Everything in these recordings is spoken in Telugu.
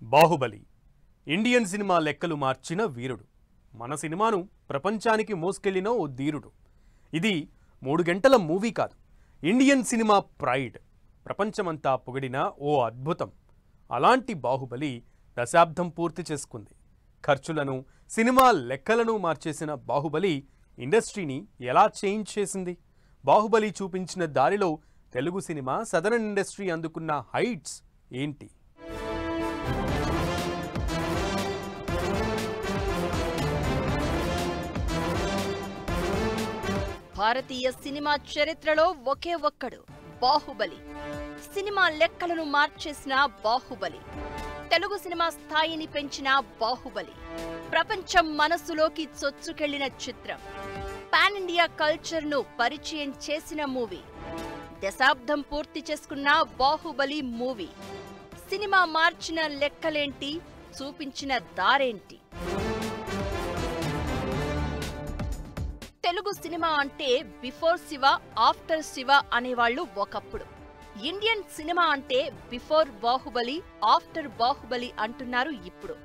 బాహుబలి ఇండియన్ సినిమా లెక్కలు మార్చిన వీరుడు. మన సినిమాను ప్రపంచానికి మోసుకెళ్లిన ఓ ధీరుడు. ఇది 3 గంటల మూవీ కాదు, ఇండియన్ సినిమా ప్రైడ్. ప్రపంచమంతా పొగిడిన ఓ అద్భుతం. అలాంటి బాహుబలి దశాబ్దం పూర్తి చేసుకుంది. ఖర్చులను, సినిమా లెక్కలను మార్చేసిన బాహుబలి ఇండస్ట్రీని ఎలా చేంజ్ చేసింది? బాహుబలి చూపించిన దారిలో తెలుగు సినిమా, సదరన్ ఇండస్ట్రీ అందుకున్న హైట్స్ ఏంటి? భారతీయ సినిమా చరిత్రలో ఒకే ఒక్కడు బాహుబలి. సినిమా లెక్కలను మార్చేసిన బాహుబలి, తెలుగు సినిమా స్థాయిని పెంచిన బాహుబలి, ప్రపంచం మనసులోకి చొచ్చుకెళ్లిన చిత్రం, పాన్ ఇండియా కల్చర్ ను పరిచయం చేసిన మూవీ, దశాబ్దం పూర్తి చేసుకున్న బాహుబలి మూవీ. సినిమా మార్చిన లెక్కలేంటి, చూపించిన దారేంటి? తెలుగు సినిమా అంటే బిఫోర్ శివ, ఆఫ్టర్ శివ అనేవాళ్లు ఒకప్పుడు. ఇండియన్ సినిమా అంటే బిఫోర్ బాహుబలి, ఆఫ్టర్ బాహుబలి అంటున్నారు ఇప్పుడు.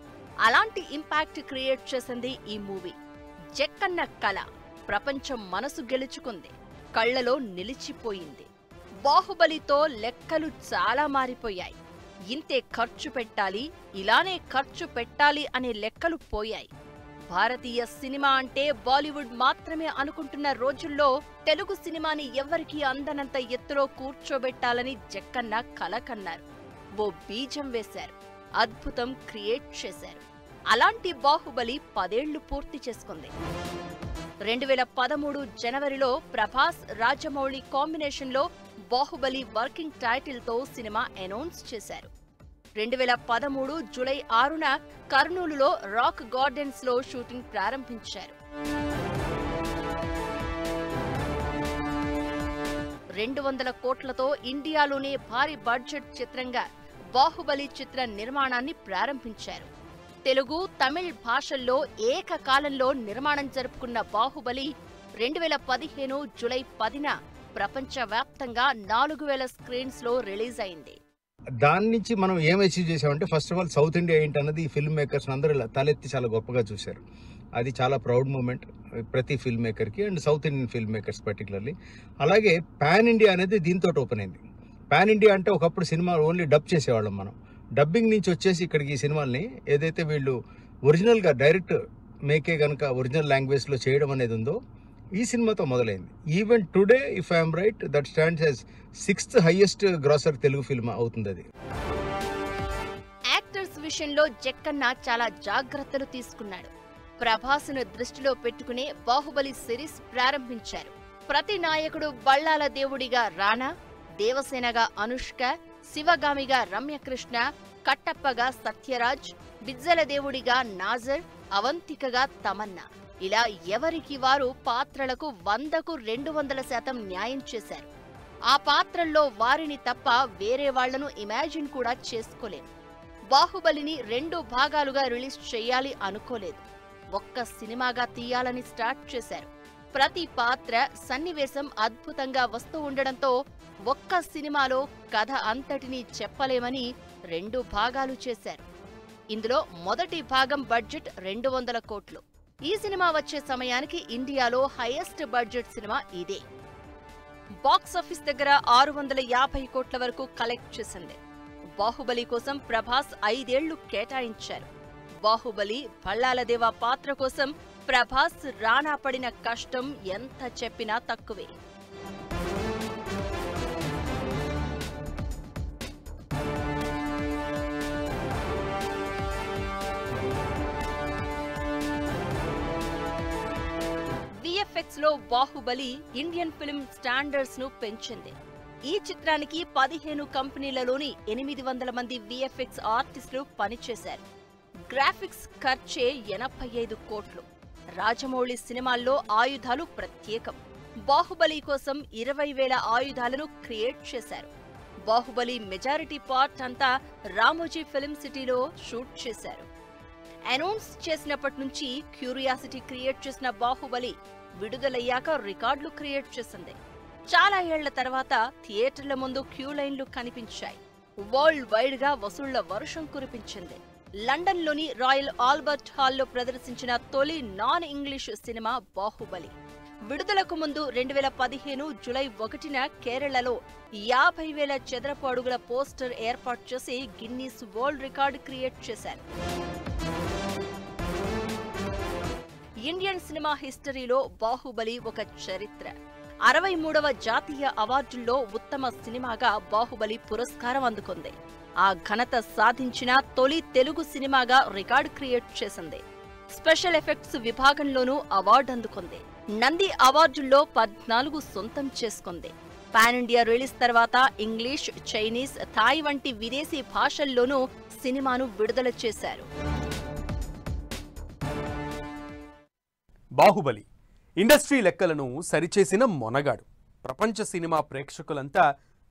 అలాంటి ఇంపాక్ట్ క్రియేట్ చేసింది ఈ మూవీ. జక్కన్న కళ ప్రపంచం మనసు గెలుచుకుంది, కళ్లలో నిలిచిపోయింది. బాహుబలితో లెక్కలు చాలా మారిపోయాయి. ఇంతే ఖర్చు పెట్టాలి, ఇలానే ఖర్చు పెట్టాలి అనే లెక్కలు పోయాయి. భారతీయ సినిమా అంటే బాలీవుడ్ మాత్రమే అనుకుంటున్న రోజుల్లో తెలుగు సినిమాని ఎవ్వరికీ అందనంత ఎత్తులో కూర్చోబెట్టాలని జక్కన్న కల కన్నారు. ఓ బీజం వేశారు, అద్భుతం క్రియేట్ చేశారు. అలాంటి బాహుబలి 10 ఏళ్లు పూర్తి చేసుకుంది. 2013 జనవరిలో ప్రభాస్, రాజమౌళి కాంబినేషన్లో బాహుబలి వర్కింగ్ టైటిల్ తో సినిమా అనౌన్స్ చేశారు. 2013 జూలై 6న కర్నూలులో రాక్ గార్డెన్స్ లో షూటింగ్ ప్రారంభించారు. 200 కోట్లతో ఇండియాలోనే భారీ బడ్జెట్ చిత్రంగా బాహుబలి చిత్ర నిర్మాణాన్ని ప్రారంభించారు. తెలుగు, తమిళ్ భాషల్లో ఏకకాలంలో నిర్మాణం జరుపుకున్న బాహుబలి 2015 జూలై 10న ప్రపంచవ్యాప్తంగా 4000 స్క్రీన్స్ లో రిలీజ్ అయింది. దాని నుంచి మనం ఏం అచీవ్ చేసామంటే, first of all south India ఏంటన్నది ఈ ఫిల్మ్ మేకర్స్ అందరూ తలెత్తి చాలా గొప్పగా చూశారు. అది చాలా ప్రౌడ్ మూమెంట్ ప్రతి ఫిల్మ్ మేకర్కి, and south Indian film makers particularly. అలాగే పాన్ ఇండియా అనేది దీంతో ఓపెన్ అయింది. పాన్ ఇండియా అంటే ఒకప్పుడు సినిమా ఓన్లీ డబ్ చేసేవాళ్ళం మనం. డబ్బింగ్ నుంచి వచ్చేసి ఇక్కడికి ఈ సినిమాల్ని ఏదైతే వీళ్ళు ఒరిజినల్గా డైరెక్ట్ మేకే కనుక ఒరిజినల్ లాంగ్వేజ్లో చేయడం అనేది ఉందో, ఈ సినిమాతో మొదలైంది. Even today if I'm right, that stands as 6th highest grosser Telugu film అవుతుంది అది. యాక్టర్స్ విషయంలో జక్కన్న చాలా జాగ్రత్తలు తీసుకున్నాడు. ప్రభాస్ను దృష్టిలో పెట్టుకునే బాహుబలి సిరీస్ ప్రారంభించారు. ప్రతి నాయకుడు బళ్ళాల దేవుడిగా రానా, దేవసేనగా అనుష్క, శివగామిగా రమ్యకృష్ణ, కట్టప్పగా సత్యరాజ్, బిజ్జల దేవుడిగా నాజర్, అవంతికగా తమన్నా, ఇలా ఎవరికి వారు పాత్రలకు 100కు 200% న్యాయం చేశారు. ఆ పాత్రల్లో వారిని తప్ప వేరే వాళ్లను ఇమాజిన్ కూడా చేసుకోలేం. బాహుబలిని 2 భాగాలుగా రిలీజ్ చెయ్యాలి అనుకోలేదు, ఒక్క సినిమాగా తీయాలని స్టార్ట్ చేశారు. ప్రతి పాత్ర, సన్నివేశం అద్భుతంగా వస్తూ ఉండడంతో ఒక్క సినిమాలో కథ అంతటినీ చెప్పలేమని 2 భాగాలు చేశారు. ఇందులో మొదటి భాగం బడ్జెట్ 200 కోట్లు. ఈ సినిమా వచ్చే సమయానికి ఇండియాలో హైయెస్ట్ బడ్జెట్ సినిమా ఇదే. బాక్సాఫీస్ దగ్గర 650 కోట్ల వరకు కలెక్ట్ చేసింది. బాహుబలి కోసం ప్రభాస్ 5 ఏళ్లు కేటాయించారు. బాహుబలి భళ్ళాలదేవ పాత్ర కోసం ప్రభాస్, రానా పడిన కష్టం ఎంత చెప్పినా తక్కువే. VFX లో బాహుబలి ఇండియన్ ఫిల్మ్ స్టాండర్డ్స్ ను పెంచింది. ఈ చిత్రానికి 15 కంపెనీలలోని 800 మంది VFX ఆర్టిస్టులు పనిచేశారు. గ్రాఫిక్స్ ఖర్చే 85 కోట్లు. రాజమౌళి సినిమాల్లో ఆయుధాలు ప్రత్యేకం. బాహుబలి కోసం 20,000 ఆయుధాలను క్రియేట్ చేశారు. బాహుబలి మెజారిటీ పార్ట్ అంతా రామోజీ ఫిల్మ్ సిటీలో షూట్ చేశారు. అనౌన్స్ చేసినప్పటి నుంచి క్యూరియాసిటీ క్రియేట్ చేసిన బాహుబలి విడుదలయ్యాక రికార్డులు క్రియేట్ చేసింది. చాలా ఏళ్ల తర్వాత థియేటర్ల ముందు క్యూ లైన్లు కనిపించాయి. వరల్డ్ వైడ్ గా వసూళ్ల వర్షం కురిపించింది. లండన్లోని రాయల్ ఆల్బర్ట్ హాల్లో ప్రదర్శించిన తొలి నాన్ ఇంగ్లీష్ సినిమా బాహుబలి. విడుదలకు ముందు 2015 జూలై 1న కేరళలో 50,000 చదరపు అడుగుల పోస్టర్ ఏర్పాటు చేసి గిన్నీస్ వరల్డ్ రికార్డ్ క్రియేట్ చేశారు. ఇండియన్ సినిమా హిస్టరీలో బాహుబలి ఒక చరిత్ర. 63వ జాతీయ అవార్డుల్లో ఉత్తమ సినిమాగా బాహుబలి పురస్కారం అందుకుంది. ఆ ఘనత సాధించిన తొలి తెలుగు సినిమాగా రికార్డ్ క్రియేట్ చేసింది. స్పెషల్ ఎఫెక్ట్స్ విభాగంలోనూ అవార్డు అందుకుంది. నంది అవార్డుల్లో 14 సొంతం చేసుకుంది. పాన్ ఇండియా రిలీజ్ తర్వాత ఇంగ్లీష్, చైనీస్, థాయ్ వంటి విదేశీ భాషల్లోనూ సినిమాను విడుదల చేశారు. బాహుబలి ఇండస్ట్రీ లెక్కలను సరిచేసిన మొనగాడు. ప్రపంచ సినిమా ప్రేక్షకులంతా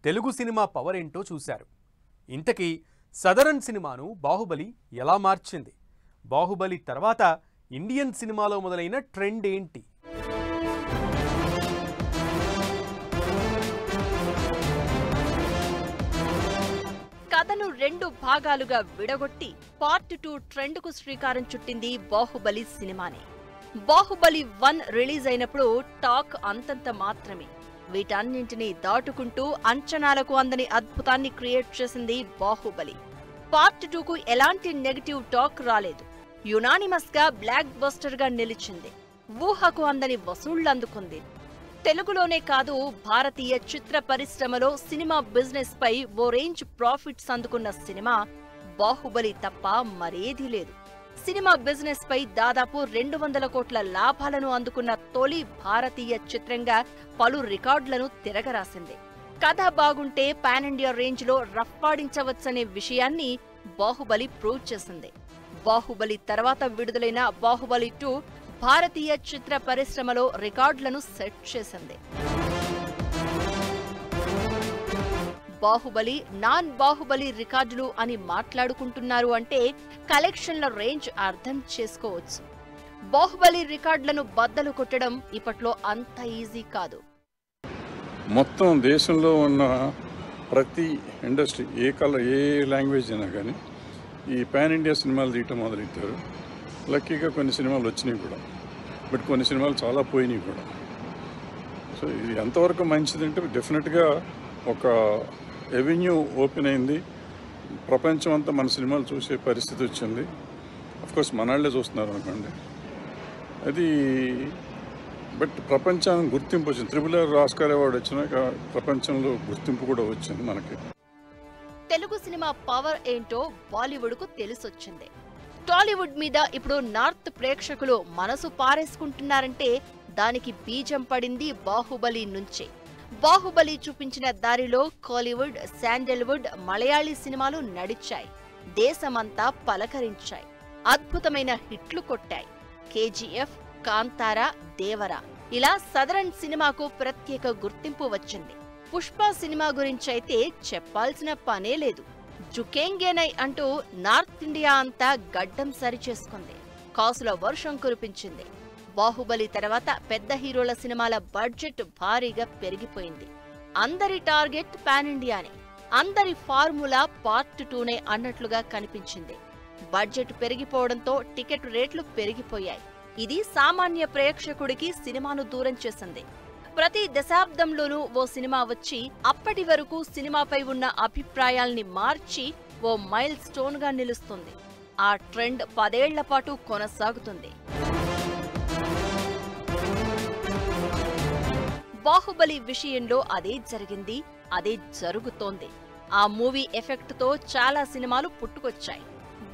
తెలుగు సినిమా పవర్ ఏంటో చూశారు. ఇంతకీ సదరన్ సినిమాను బాహుబలి ఎలా మార్చింది? బాహుబలి తర్వాత ఇండియన్ సినిమాలో మొదలైన ట్రెండ్ ఏంటి? కథను 2 భాగాలుగా విడగొట్టి పార్ట్ 2 ట్రెండ్కు శ్రీకారం చుట్టింది బాహుబలి సినిమానే. బాహుబలి 1 రిలీజ్ అయినప్పుడు టాక్ అంతంత మాత్రమే. వీటన్నింటినీ దాటుకుంటూ అంచనాలకు అందని అద్భుతాన్ని క్రియేట్ చేసింది బాహుబలి. పార్ట్ 2కు ఎలాంటి నెగటివ్ టాక్ రాలేదు. యునానిమస్ గా బ్లాక్ బస్టర్ గా నిలిచింది. ఊహకు అందని వసూళ్లు అందుకుంది. తెలుగులోనే కాదు, భారతీయ చిత్ర పరిశ్రమలో సినిమా బిజినెస్ పై ఓ రేంజ్ ప్రాఫిట్స్ అందుకున్న సినిమా బాహుబలి తప్ప మరేదీ లేదు. సినిమా బిజినెస్ పై దాదాపు 200 కోట్ల లాభాలను అందుకున్న తొలి భారతీయ చిత్రంగా పలు రికార్డులను తిరగరాసింది. కథ బాగుంటే పాన్ ఇండియా రేంజ్ లో రఫ్పాడించవచ్చనే విషయాన్ని బాహుబలి ప్రూవ్ చేసింది. బాహుబలి తర్వాత విడుదలైన బాహుబలి 2 భారతీయ చిత్ర పరిశ్రమలో రికార్డులను సెట్ చేసింది. బాహుబలి, నాన్ బాహుబలి రికార్డులు అని మాట్లాడుకుంటున్నారు అంటే కలెక్షన్ల రేంజ్ అర్థం చేసుకోవచ్చు. బాహుబలి రికార్డులను బద్దలు కొట్టడం ఇప్పట్లో అంత ఈజీ కాదు. మొత్తం దేశంలో ఉన్న ప్రతి ఇండస్ట్రీ, ఏ లాంగ్వేజ్ అయినా కానీ ఈ పాన్ ఇండియా సినిమాలు తీయటం మొదలెట్టారు. లక్కీగా కొన్ని సినిమాలు వచ్చినాయి కూడా, బట్ కొన్ని సినిమాలు చాలా పోయినాయి కూడా. సో ఇది ఎంతవరకు మంచిదంటే డెఫినెట్గా ఒక ఎవెన్యూ ఓపెన్ అయింది. ప్రపంచం అంతా మన సినిమాలు చూసే పరిస్థితి వచ్చింది. అఫ్కోర్స్ మనాళ్ళే చూస్తున్నారు అనుకోండి అది. బట్ ప్రపంచానికి గుర్తింపు వచ్చింది. RRR ఆస్కార్ అవార్డు వచ్చినాక ప్రపంచంలో గుర్తింపు కూడా వచ్చింది మనకి. తెలుగు సినిమా పవర్ ఏంటో బాలీవుడ్ కు తెలిసొచ్చింది. టాలీవుడ్ మీద ఇప్పుడు నార్త్ ప్రేక్షకులు మనసు పారేసుకుంటున్నారంటే దానికి బీజం పడింది బాహుబలి నుంచే. బాహుబలి చూపించిన దారిలో కాలీవుడ్, శాండల్వుడ్, మలయాళీ సినిమాలు నడిచాయి. దేశమంతా పలకరించాయి. అద్భుతమైన హిట్లు కొట్టాయి. KGF, కాంతారా, దేవరా ఇలా సదరన్ సినిమాకు ప్రత్యేక గుర్తింపు వచ్చింది. పుష్ప సినిమా గురించైతే చెప్పాల్సిన పనే లేదు. జుకేంగేనై అంటూ నార్త్ ఇండియా అంతా గడ్డం సరిచేసుకుంది. కాసుల వర్షం కురిపించింది. బాహుబలి తర్వాత పెద్ద హీరోల సినిమాల బడ్జెట్ భారీగా పెరిగిపోయింది. అందరి టార్గెట్ పాన్ ఇండియానే. అందరి ఫార్ములా పార్ట్ 2నే అన్నట్లుగా కనిపించింది. బడ్జెట్ పెరిగిపోవడంతో టికెట్ రేట్లు పెరిగిపోయాయి. ఇది సామాన్య ప్రేక్షకుడికి సినిమాను దూరం చేసింది. ప్రతి దశాబ్దంలోనూ ఓ సినిమా వచ్చి అప్పటి వరకు సినిమాపై ఉన్న అభిప్రాయాల్ని మార్చి ఓ మైల్ స్టోన్ గా నిలుస్తుంది. ఆ ట్రెండ్ 10 ఏళ్ల పాటు కొనసాగుతుంది. బాహుబలి విషయంలో అదే జరిగింది, అదే జరుగుతోంది. ఆ మూవీ ఎఫెక్ట్ తో చాలా సినిమాలు పుట్టుకొచ్చాయి.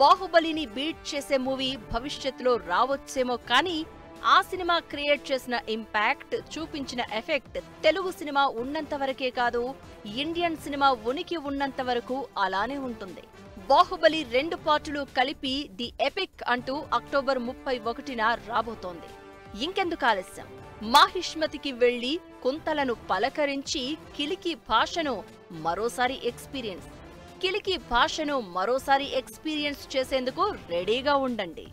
బాహుబలిని బీట్ చేసే మూవీ భవిష్యత్తులో రావచ్చేమో కానీ ఆ సినిమా క్రియేట్ చేసిన ఇంపాక్ట్, చూపించిన ఎఫెక్ట్ తెలుగు సినిమా ఉన్నంత వరకే కాదు, ఇండియన్ సినిమా ఉనికి ఉన్నంత వరకు అలానే ఉంటుంది. బాహుబలి 2 పార్టులు కలిపి ది ఎపిక్ అంటూ అక్టోబర్ 31న రాబోతోంది. ఇంకెందుకు ఆలస్యం, మాహిష్మతికి వెళ్లి కుంతలను పలకరించి కిలికి భాషను మరోసారి ఎక్స్పీరియన్స్ చేసేందుకు రెడీగా ఉండండి.